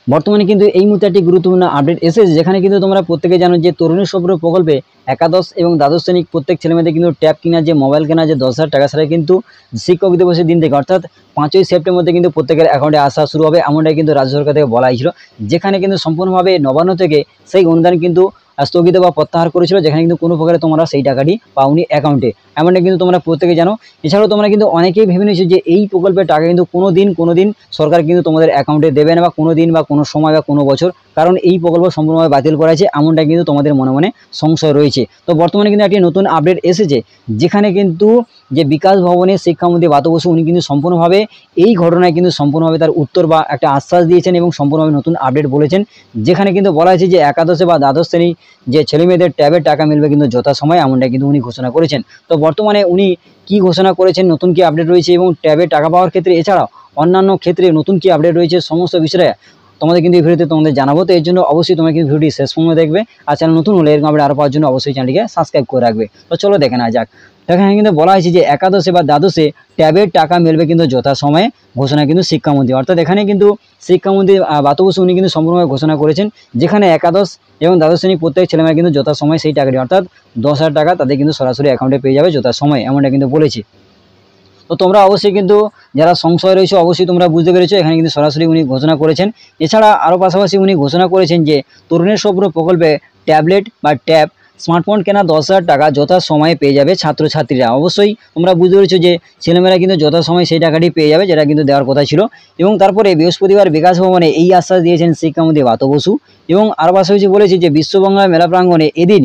বর্তমানে কিন্তু এই মুহূর্তে একটি গুরুত্বপূর্ণ আপডেট এসেছে, যেখানে কিন্তু তোমরা প্রত্যেকে জানো যে তরুণী সৌর প্রকল্পে একাদশ এবং দ্বাদশ শ্রেণীর প্রত্যেক ছেলেমেয়েদের কিন্তু ট্যাব কিনা যে মোবাইল কেনা যে 10,000 টাকা, সেটা কিন্তু শিক্ষক দিবসের দিন থেকে অর্থাৎ 5ই সেপ্টেম্বর থেকে কিন্তু প্রত্যেকের অ্যাকাউন্টে আসা শুরু হবে, এমনটাই কিন্তু রাজ্য সরকার থেকে বলা হয়েছিল। যেখানে কিন্তু সম্পূর্ণভাবে নবান্ন থেকে সেই অনুদান কিন্তু স্থগিত বা প্রত্যাহার করেছিল, যেখানে কিন্তু কোনো প্রকারে তোমরা সেই টাকাটি পাওনি অ্যাকাউন্টে, এমনটা কিন্তু তোমরা প্রত্যেকে জানো। এছাড়াও তোমরা কিন্তু অনেকেই ভেবে নিয়েছো যে এই প্রকল্পের টাকা কিন্তু কোনো দিন সরকার কিন্তু তোমাদের অ্যাকাউন্টে দেবে না, বা কোনো দিন বা কোনো সময় বা কোনো বছর, কারণ এই প্রকল্প সম্পূর্ণভাবে বাতিল করা হয়েছে, এমনটা কিন্তু তোমাদের মনে মনে সংশয় রয়েছে। তো বর্তমানে কিন্তু একটি নতুন আপডেট এসেছে, যেখানে কিন্তু যে বিকাশ ভবনের শিক্ষামন্ত্রী ব্রাত্য বসু উনি কিন্তু সম্পূর্ণভাবে এই ঘটনায় কিন্তু সম্পূর্ণভাবে তার উত্তর বা একটা আশ্বাস দিয়েছেন এবং সম্পূর্ণভাবে নতুন আপডেট বলেছেন। যেখানে কিন্তু বলা হয়েছে যে একাদশে বা দ্বাদশ শ্রেণী যে ছেলেমেয়েদের ট্যাবের টাকা মিলবে কিন্তু যথাসময়ে, এমনটা কিন্তু উনি ঘোষণা করেছেন। তো বর্তমানে উনি কি ঘোষণা করেছেন, নতুন কি আপডেট রয়েছে এবং ট্যাবে টাকা পাওয়ার ক্ষেত্রে এছাড়াও অন্যান্য ক্ষেত্রে নতুন কি আপডেট রয়েছে, সমস্ত বিষয়ে তোমাদের কিন্তু এই ভিডিওতে তোমাদের জানাবো। তো এর জন্য অবশ্যই তোমরা কিন্তু ভিডিওটি শেষ পর্যন্ত দেখবে, আর চ্যানেল নতুন হলে এরকম আপডেট আরও পাওয়ার জন্য অবশ্যই চ্যানেলটিকে সাবস্ক্রাইব করে রাখবে। তো চলো দেখে নেওয়া যাক। এখানে কিন্তু বলা হয়েছে যে একাদশে বা দ্বাদশে ট্যাবের টাকা মিলবে কিন্তু যথাসময়ে, ঘোষণা কিন্তু শিক্ষামন্ত্রী, অর্থাৎ এখানে কিন্তু শিক্ষামন্ত্রী ব্রাত্য বসু উনি কিন্তু সম্পূর্ণভাবে ঘোষণা করেছেন, যেখানে একাদশ এবং দ্বাদশ শ্রেণীর প্রত্যেক ছেলেমেয়েরা কিন্তু যথাসময়ে সেই টাকাটি অর্থাৎ 10,000 টাকা তাদের কিন্তু সরাসরি অ্যাকাউন্টে পেয়ে যাবে যথাসময়ে, এমনটা কিন্তু বলেছি। তো তোমরা অবশ্যই কিন্তু যারা সংশয় রয়েছে অবশ্যই তোমরা বুঝতে পেরেছো, এখানে কিন্তু সরাসরি উনি ঘোষণা করেছেন। এছাড়া আরও পাশাপাশি উনি ঘোষণা করেছেন যে তরুণের স্বপ্ন প্রকল্পে ট্যাবলেট বা ট্যাব স্মার্টফোন কেনা 10,000 টাকা যথাসময়ে পেয়ে যাবে ছাত্রছাত্রীরা। অবশ্যই তোমরা বুঝতে পেরেছো যে ছেলেমেয়েরা কিন্তু যথাসময়ে সেই টাকাটি পেয়ে যাবে, যেটা কিন্তু দেওয়ার কথা ছিল। এবং তারপরে বৃহস্পতিবার বিকাশ ভবনে এই আশ্বাস দিয়েছেন শিক্ষামন্ত্রী ব্রাত্য বসু। এবং আরও পাশাপাশি বলেছে যে বিশ্ববাংলা মেলা প্রাঙ্গণে এদিন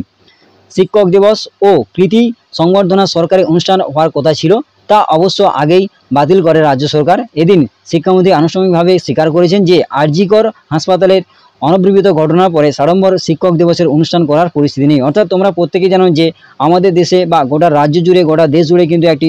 শিক্ষক দিবস ও কৃতি সংবর্ধনা সরকারি অনুষ্ঠান হওয়ার কথা ছিল, তা অবশ্য আগেই বাতিল করে রাজ্য সরকার। এদিন শিক্ষামন্ত্রী আনুষ্ঠানিকভাবে স্বীকার করেছেন যে আরজিকর হাসপাতালের অনবৃত ঘটনার পরে সাড়ম্বর শিক্ষক দিবসের অনুষ্ঠান করার পরিস্থিতি নেই। অর্থাৎ তোমরা প্রত্যেকেই জানো যে আমাদের দেশে বা গোটা রাজ্য জুড়ে গোটা দেশ জুড়ে কিন্তু একটি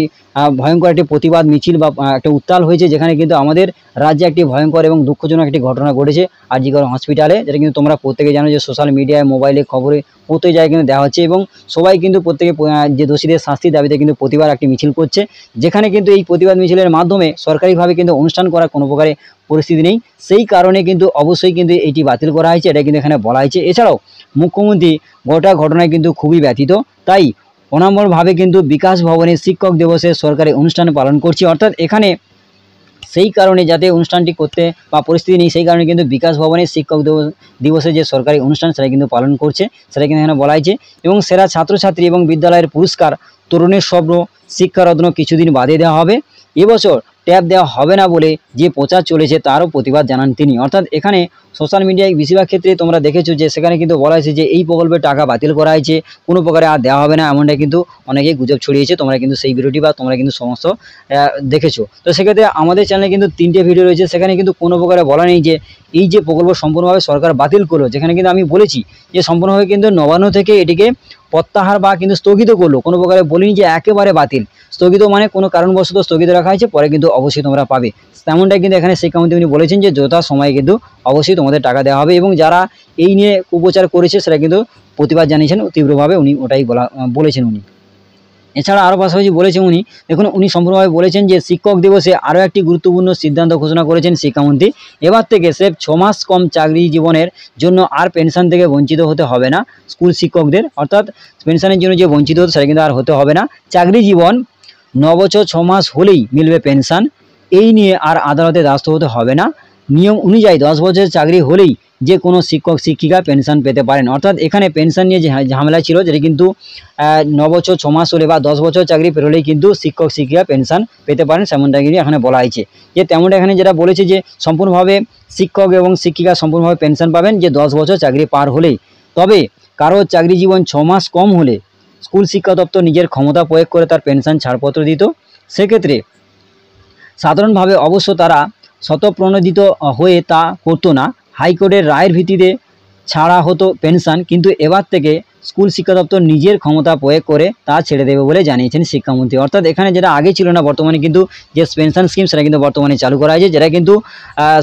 ভয়ঙ্কর একটি প্রতিবাদ মিছিল বা একটা উত্তাল হয়েছে, যেখানে কিন্তু আমাদের রাজ্যে একটি ভয়ঙ্কর এবং দুঃখজনক একটি ঘটনা ঘটেছে আরজিকর হসপিটালে, যেটা কিন্তু তোমরা প্রত্যেকে জানো যে সোশ্যাল মিডিয়ায় মোবাইলে খবরে প্রত্যেক জায়গায় কিন্তু দেওয়া হচ্ছে, এবং সবাই কিন্তু প্রত্যেকে যে দোষীদের শাস্তির দাবিতে কিন্তু প্রতিবাদ একটি মিছিল করছে, যেখানে কিন্তু এই প্রতিবাদ মিছিলের মাধ্যমে সরকারিভাবে কিন্তু অনুষ্ঠান করার কোনো প্রকারে পরিস্থিতি নেই। সেই কারণে কিন্তু অবশ্যই কিন্তু এটি বাতিল করা হয়েছে, এটা কিন্তু এখানে বলা হয়েছে। এছাড়াও মুখ্যমন্ত্রী গোটা ঘটনায় কিন্তু খুবই ব্যথিত, তাই অনামরভাবে কিন্তু বিকাশ ভবনে শিক্ষক দিবসের সরকারি অনুষ্ঠান পালন করছে। অর্থাৎ এখানে সেই কারণে যাতে অনুষ্ঠানটি করতে বা পরিস্থিতি নেই, সেই কারণে কিন্তু বিকাশ ভবনে শিক্ষক দিবসে যে সরকারি অনুষ্ঠান সেটা কিন্তু পালন করছে, সেটা কিন্তু এখানে বলা হয়েছে। এবং সেরা ছাত্রছাত্রী এবং বিদ্যালয়ের পুরস্কার তরুণের স্বপ্ন শিক্ষারত্ন কিছুদিন বাদে দেওয়া হবে। এবছর ট্যাব দেওয়া হবে না বলে যে প্রচার চলেছে তারও প্রতিবাদ জানান তিনি। অর্থাৎ এখানে সোশ্যাল মিডিয়ায় বেশিরভাগ ক্ষেত্রে তোমরা দেখেছো যে সেখানে কিন্তু বলা হয়েছে যে এই প্রকল্পের টাকা বাতিল করা হয়েছে, কোনো প্রকারে আর দেওয়া হবে না, এমনটাই কিন্তু অনেকেই গুজব ছড়িয়েছে। তোমরা কিন্তু সেই ভিডিওটি বা তোমরা কিন্তু সমস্ত দেখেছো। তো সেক্ষেত্রে আমাদের চ্যানেলে কিন্তু 3টে ভিডিও রয়েছে, সেখানে কিন্তু কোনো প্রকারে বলা নেই যে এই যে প্রকল্প সম্পূর্ণভাবে সরকার বাতিল করলো, যেখানে কিন্তু আমি বলেছি যে সম্পূর্ণভাবে কিন্তু নবান্ন থেকে এটিকে প্রত্যাহার বা কিন্তু স্থগিত করলো, কোনো প্রকারে বলিনি যে একেবারে বাতিল। স্থগিত মানে কোনো কারণবশত স্থগিত রাখা হয়েছে, পরে কিন্তু অবশ্যই তোমরা পাবে, তেমনটাই কিন্তু এখানে শিক্ষামন্ত্রী উনি বলেছেন যে যথা সময়ে কিন্তু অবশ্যই তোমাদের টাকা দেওয়া হবে। এবং যারা এই নিয়ে কুপ্রচার করেছে সেটা কিন্তু প্রতিবাদ জানিয়েছেন তীব্রভাবে, উনি ওটাই বলেছেন উনি। এছাড়া আরও পাশাপাশি বলেছেন উনি, দেখুন উনি সম্পূর্ণভাবে বলেছেন যে শিক্ষক দিবসে আরও একটি গুরুত্বপূর্ণ সিদ্ধান্ত ঘোষণা করেছেন শিক্ষামন্ত্রী। এবার থেকে স্রেফ 6 মাস কম চাকরি জীবনের জন্য আর পেনশন থেকে বঞ্চিত হতে হবে না স্কুল শিক্ষকদের। অর্থাৎ পেনশনের জন্য যে বঞ্চিত হতো সেটা কিন্তু আর হতে হবে না। চাকরি জীবন 9 বছর 6 মাস হলেই মিলবে পেনশন, এই নিয়ে আর আদালতে দ্বারস্থ হতে হবে না। নিয়ম অনুযায়ী 10 বছরের চাকরি হলেই যে কোনো শিক্ষক শিক্ষিকা পেনশন পেতে পারেন। অর্থাৎ এখানে পেনশন নিয়ে যে ঝামেলা ছিল, যেটি কিন্তু 9 বছর 6 মাস হলে বা 10 বছর চাকরি পেরোলেই কিন্তু শিক্ষক শিক্ষিকা পেনশন পেতে পারেন, সেমনটা কিন্তু এখানে বলা হয়েছে। যে তেমনটা এখানে যেটা বলেছে যে সম্পূর্ণভাবে শিক্ষক এবং শিক্ষিকা সম্পূর্ণভাবে পেনশন পাবেন যে 10 বছর চাকরি পার হলেই। তবে কারো চাকরি জীবন 6 মাস কম হলে স্কুল শিক্ষা দপ্তর নিজের ক্ষমতা প্রয়োগ করে তার পেনশন ছাড়পত্র দিত। সেক্ষেত্রে সাধারণভাবে অবশ্য তারা স্বতঃপ্রণোদিত হয়ে তা করতো না, হাইকোর্টের রায়ের ভিত্তিতে ছাড়া হতো পেনশন। কিন্তু এবার থেকে স্কুল শিক্ষা দপ্তর নিজের ক্ষমতা প্রয়োগ করে তা ছেড়ে দেবে বলে জানিয়েছেন শিক্ষামন্ত্রী। অর্থাৎ এখানে যেটা আগে ছিল না, বর্তমানে কিন্তু যে পেনশন স্কিম সেটা কিন্তু বর্তমানে চালু করা হয়েছে, যেটা কিন্তু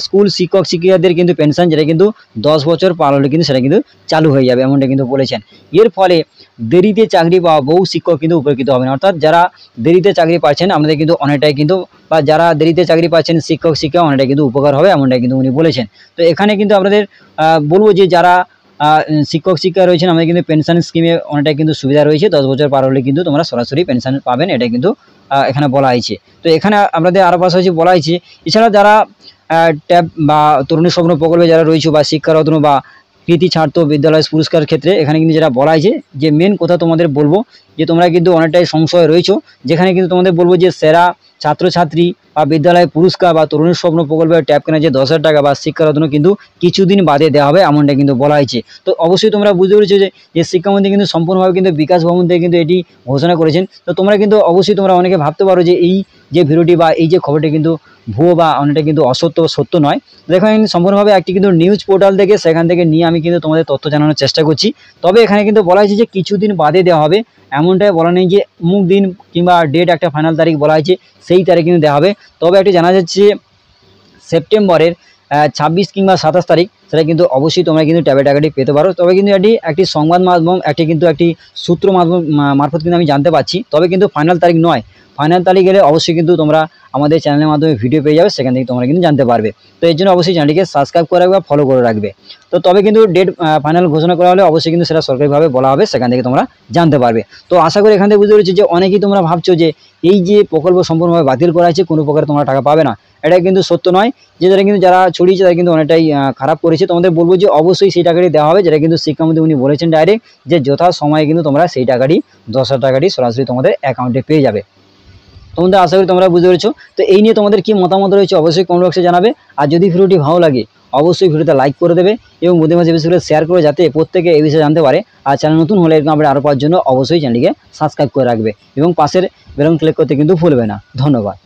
স্কুল শিক্ষক শিক্ষিকাদের কিন্তু পেনশন, যেটা কিন্তু 10 বছর পার হলে কিন্তু সেটা কিন্তু চালু হয়ে যাবে, এমনটা কিন্তু বলেছেন। এর ফলে দেরিতে চাকরি পাওয়া বহু শিক্ষক কিন্তু উপকৃত হবেন। অর্থাৎ যারা দেরিতে চাকরি পাচ্ছেন আপনাদের কিন্তু অনেকটাই কিন্তু, বা যারা দেরিতে চাকরি পাচ্ছেন শিক্ষক শিক্ষা অনেকটাই কিন্তু উপকার হবে, এমনটাই কিন্তু উনি বলেছেন। তো এখানে কিন্তু আপনাদের বলবো যে যারা শিক্ষক শিক্ষা রয়েছেন আমাদের কিন্তু পেনশন স্কিমে অনেকটাই কিন্তু সুবিধা রয়েছে। 10 বছর পার হলে কিন্তু তোমরা সরাসরি পেনশন পাবেন, এটা কিন্তু এখানে বলা হয়েছে। তো এখানে আপনাদের আরও পাশাপাশি বলা হয়েছে, এছাড়া যারা ট্যাব বা তরুণী স্বপ্ন প্রকল্পে যারা রয়েছে, বা শিক্ষারত্ন বা কৃতি ছাত্র বিদ্যালয় পুরস্কার ক্ষেত্রে এখানে কিন্তু যেটা বলা হয়েছে, যে মেন কথা তোমাদের বলবো যে তোমরা কিন্তু অনেকটাই সংশয় রয়েছো, যেখানে কিন্তু তোমাদের বলবো যে সেরা ছাত্রছাত্রী বা বিদ্যালয় পুরস্কার বা তরুণীর স্বপ্ন প্রকল্পের ট্যাব কেনা যে 10,000 টাকা বা শিক্ষারত্ন কিন্তু কিছুদিন বাদে দেওয়া হবে, এমনটা কিন্তু বলা হয়েছে। তো অবশ্যই তোমরা বুঝতে পেরেছো যে শিক্ষামন্ত্রী কিন্তু সম্পূর্ণভাবে কিন্তু বিকাশ ভবন থেকে কিন্তু এটি ঘোষণা করেছেন। তো তোমরা কিন্তু অবশ্যই তোমরা অনেকে ভাবতে পারো যে এই যে ভিডিওটি বা এই যে খবরটি কিন্তু ভুয়ো বা অনেকটা কিন্তু অসত্য, সত্য নয়। দেখো সম্পূর্ণভাবে একটি কিন্তু নিউজ পোর্টাল থেকে, সেখান থেকে নিয়ে আমি কিন্তু তোমাদের তথ্য জানানোর চেষ্টা করছি। তবে এখানে কিন্তু বলা হয়েছে যে কিছুদিন বাদে দেওয়া হবে, এমনটাই বলা নেই যে অমুক দিন কিংবা ডেট একটা ফাইনাল তারিখ বলা হয়েছে সেই তারিখ কিন্তু দেওয়া হবে। তবে একটি জানা যাচ্ছে সেপ্টেম্বরের 26 কিংবা 27 তারিখ, সেটা কিন্তু অবশ্যই তোমরা কিন্তু ট্যাবে টাকাটি পেতে পারো। তবে কিন্তু এটি একটি সংবাদ মাধ্যম, একটি সূত্র মারফত কিন্তু আমি জানতে পারছি। তবে কিন্তু ফাইনাল তারিখ নয়, ফাইনাল তারিখ গেলে অবশ্যই কিন্তু তোমরা আমাদের চ্যানেলের মাধ্যমে ভিডিও পেয়ে যাবে, সেখান থেকে তোমরা কিন্তু জানতে পারবে। তো এর জন্য অবশ্যই চ্যানেলটিকে সাবস্ক্রাইব করে রাখবে, ফলো করে রাখবে। তো তবে কিন্তু ডেট ফাইনাল ঘোষণা করা হলে অবশ্যই কিন্তু সেটা সরকারিভাবে বলা হবে, সেখান থেকে তোমরা জানতে পারবে। তো আশা করি এখান থেকে বুঝতে পেরেছি যে অনেকেই তোমরা ভাবছো যে এই যে প্রকল্প সম্পূর্ণভাবে বাতিল করা হয়েছে, কোনো প্রকার তোমরা টাকা পাবে না, এটা কিন্তু সত্য নয়। যে যারা কিন্তু যারা ছড়িয়েছে তারা কিন্তু অনেকটাই খারাপ করেছে। তোমাদের বলবো যে অবশ্যই সেই টাকাটি দেওয়া হবে, যেটা কিন্তু শিক্ষামন্ত্রী উনি বলেছেন ডাইরেক্ট, যে যথা সময়ে কিন্তু তোমরা সেই টাকাটি 10,000 টাকাটি সরাসরি তোমাদের অ্যাকাউন্টে পেয়ে যাবে। তোমাদের আশা করি তোমরা বুঝতে পেরেছো। তো এই নিয়ে তোমাদের কি মতামত রয়েছে অবশ্যই কমেন্ট বক্সে জানাবে। আর যদি ভিডিওটি ভালো লাগে অবশ্যই ভিডিওতে লাইক করে দেবে এবং মধ্যে মাঝে বেশি করে শেয়ার করে, যাতে প্রত্যেকে এই বিষয়ে জানতে পারে। আর চ্যানেল নতুন হলে এরকম আপডেট আরও পাওয়ার জন্য অবশ্যই চ্যানেলটিকে সাবস্ক্রাইব করে রাখবে এবং পাশের বেল আইকন ক্লিক করতে কিন্তু ভুলবে না। ধন্যবাদ।